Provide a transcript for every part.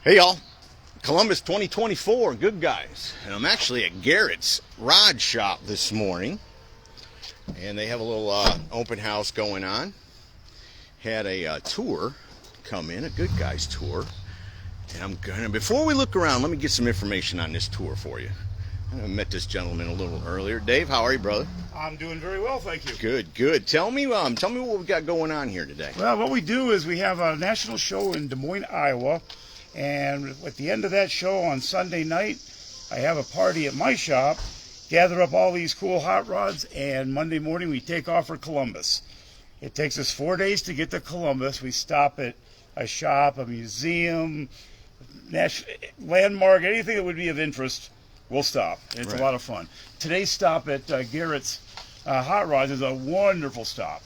Hey y'all, Columbus 2024, Goodguys, and I'm actually at Garrett's Rod Shop this morning, and they have a little open house going on. Had a tour come in, a Goodguys tour, and I'm gonna, before we look around, let me get some information on this tour for you. I met this gentleman a little earlier. Dave, how are you, brother? I'm doing very well, thank you. Good, good. Tell me what we got going on here today. Well, what we do is we have a national show in Des Moines, Iowa. And at the end of that show on Sunday night, I have a party at my shop, gather up all these cool hot rods, and Monday morning we take off for Columbus. It takes us 4 days to get to Columbus. We stop at a shop, a museum, landmark, anything that would be of interest, we'll stop. It's a lot of fun. Today's stop at Garrett's Hot Rods is a wonderful stop.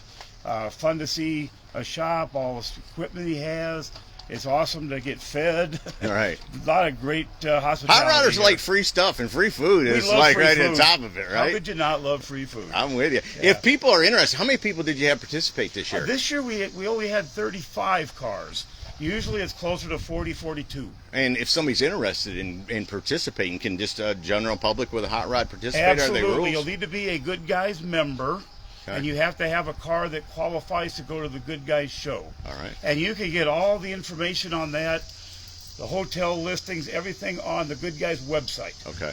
Fun to see a shop, all the equipment he has. It's awesome to get fed. All right. A lot of great hospitality. Hot rodders like free stuff and free food. It's like right at the top of it, right? How could you not love free food? I'm with you. Yeah. If people are interested, how many people did you have participate this year? This year we only had 35 cars. Usually it's closer to 40, 42. And if somebody's interested in participating, can just general public with a hot rod participate? Absolutely. Are they rules? You'll need to be a Goodguys member. Okay. And you have to have a car that qualifies to go to the Goodguys show. All right. And you can get all the information on that, the hotel listings, everything on the Goodguys website. Okay.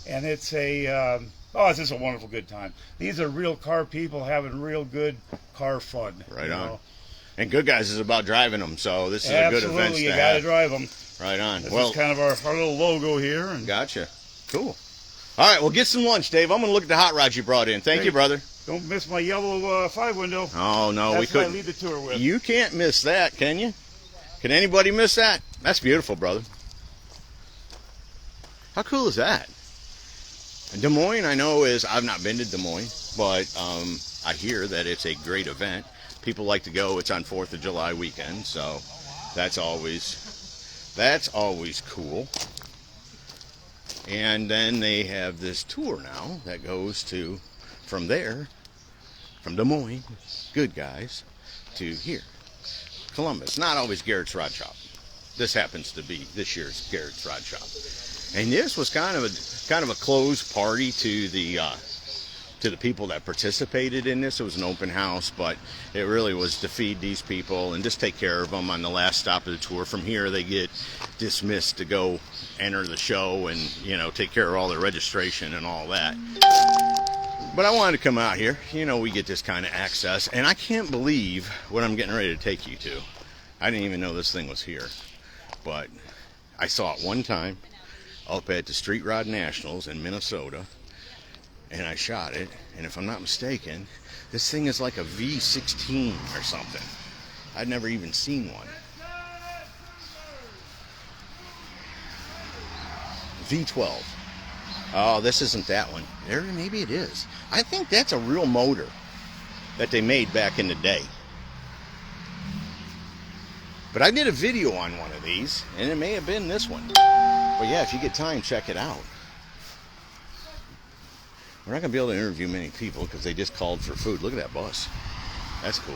And it's it's just a wonderful good time. These are real car people having real good car fun. Right on. Know? And Goodguys is about driving them, so this is a good event. Absolutely, you got to drive them. Right on. This is kind of our little logo here. And gotcha. Cool. All right, well, get some lunch, Dave. I'm going to look at the hot rods you brought in. Thank you, brother. Don't miss my yellow 5-window. Oh, no, we couldn't. That's what I lead the tour with. You can't miss that, can you? Can anybody miss that? That's beautiful, brother. How cool is that? Des Moines, I know, I've not been to Des Moines, but I hear that it's a great event. People like to go. It's on 4th of July weekend, so that's always cool. And then they have this tour now that goes from Des Moines, Goodguys, to here, Columbus. Not always Garrett's Rod Shop. This happens to be this year's Garrett's Rod Shop. And this was kind of a closed party to the people that participated in this. It was an open house, but it really was to feed these people and just take care of them on the last stop of the tour. From here, they get dismissed to go enter the show and, take care of all their registration and all that. But I wanted to come out here. We get this kind of access, and I can't believe what I'm getting ready to take you to. I didn't even know this thing was here, but I saw it one time up at the Street Rod Nationals in Minnesota, and I shot it, and if I'm not mistaken, this thing is like a V16 or something. I'd never even seen one. V12. Oh, this isn't that one. Maybe it is. I think that's a real motor that they made back in the day. But I did a video on one of these, and it may have been this one. But yeah, if you get time, check it out. We're not going to be able to interview many people because they just called for food. Look at that bus. That's cool.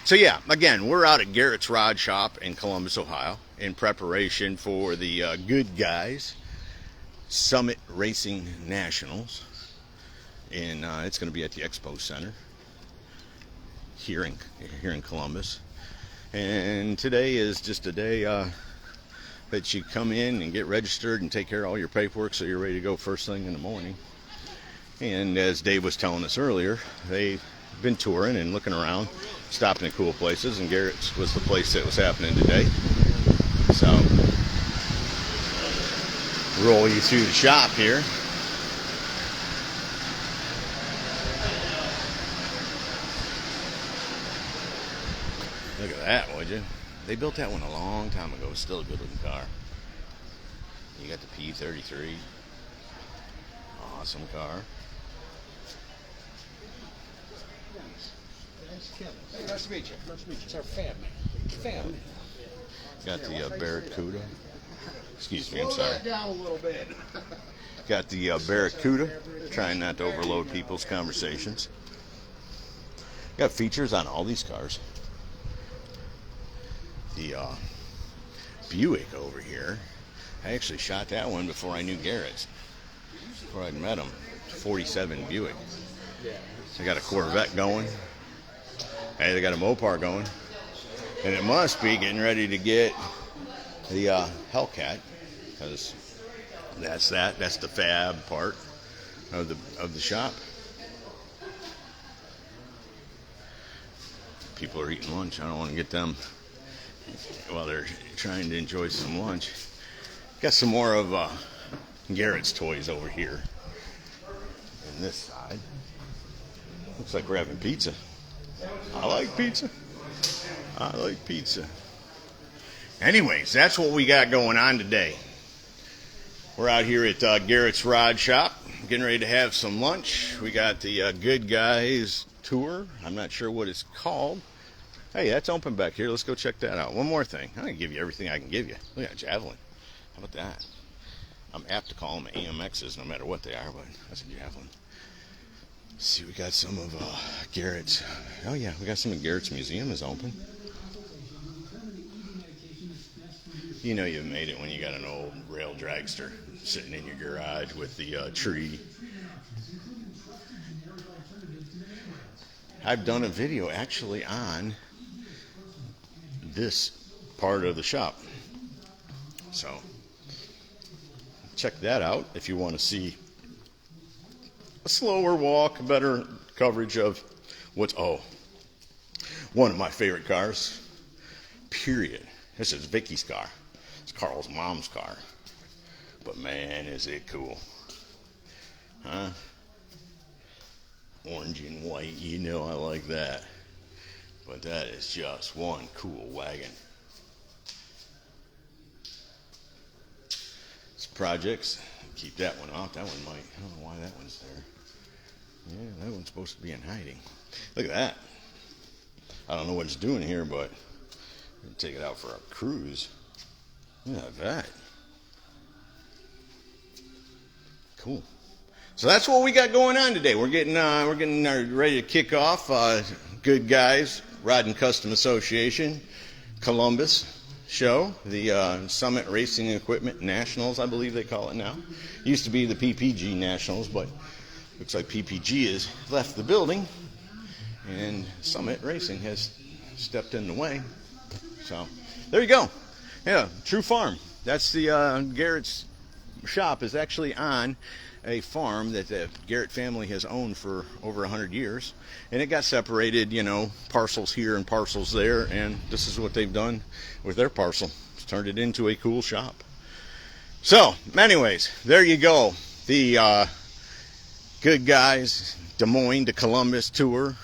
So yeah, again, we're out at Garrett's Rod Shop in Columbus, Ohio, in preparation for the Goodguys Summit Racing Nationals. And it's going to be at the Expo Center here in Columbus. And today is just a day that you come in and get registered and take care of all your paperwork so you're ready to go first thing in the morning. And as Dave was telling us earlier, they've been touring and looking around, stopping at cool places, and Garrett's was the place that was happening today. So, roll you through the shop here. Look at that, would you? They built that one a long time ago. It's still a good looking car. You got the P33. Awesome car. Hey, nice to meet you. Nice to meet you. It's our family. Got the Barracuda. Excuse me, I'm sorry. Slow that down a little bit. Got the Barracuda. Trying not to overload people's conversations. Got features on all these cars. The Buick over here. I actually shot that one before I knew Garrett's. Before I'd met him. 47 Buick. They got a Corvette going. Hey, they got a Mopar going. And it must be getting ready to get the Hellcat, because that's the fab part of the shop. People are eating lunch. I don't want to get them while they're trying to enjoy some lunch. Got some more of Garrett's toys over here. And this side looks like we're having pizza. I like pizza. I like pizza. Anyways, that's what we got going on today. We're out here at Garrett's Rod Shop, getting ready to have some lunch. We got the Goodguys tour. I'm not sure what it's called. Hey, that's open back here. Let's go check that out. One more thing. I'm going to give you everything I can give you. Look at that javelin. How about that? I'm apt to call them AMXs no matter what they are, but that's a javelin. Let's see, we got some of Garrett's. Oh, yeah, we got some of Garrett's museum is open. You know you've made it when you got an old rail dragster sitting in your garage with the tree. I've done a video actually on this part of the shop. So check that out if you want to see a slower walk, better coverage of what's, one of my favorite cars, period. This is Vicky's car. It's Carl's mom's car. But man, is it cool. Huh? Orange and white, you know I like that. But that is just one cool wagon. It's projects. Keep that one off. That one might. I don't know why that one's there. Yeah, that one's supposed to be in hiding. Look at that. I don't know what it's doing here, but I'm gonna take it out for a cruise. Look at that. Cool. So that's what we got going on today. We're getting ready to kick off Goodguys Rod and Custom Association Columbus show, the Summit Racing Equipment Nationals, I believe they call it now. Used to be the PPG Nationals, but looks like PPG has left the building and Summit Racing has stepped in the way. So there you go. Yeah, True Farm. That's the Garrett's shop is actually on a farm that the Garrett family has owned for over 100 years, and it got separated, you know, parcels here and parcels there, and this is what they've done with their parcel. It's turned it into a cool shop. So anyways, there you go, the Goodguys Des Moines to Columbus tour.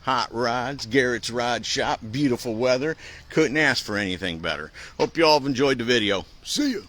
Hot rods, Garrett's Rod Shop, beautiful weather. Couldn't ask for anything better. Hope you all have enjoyed the video. See ya.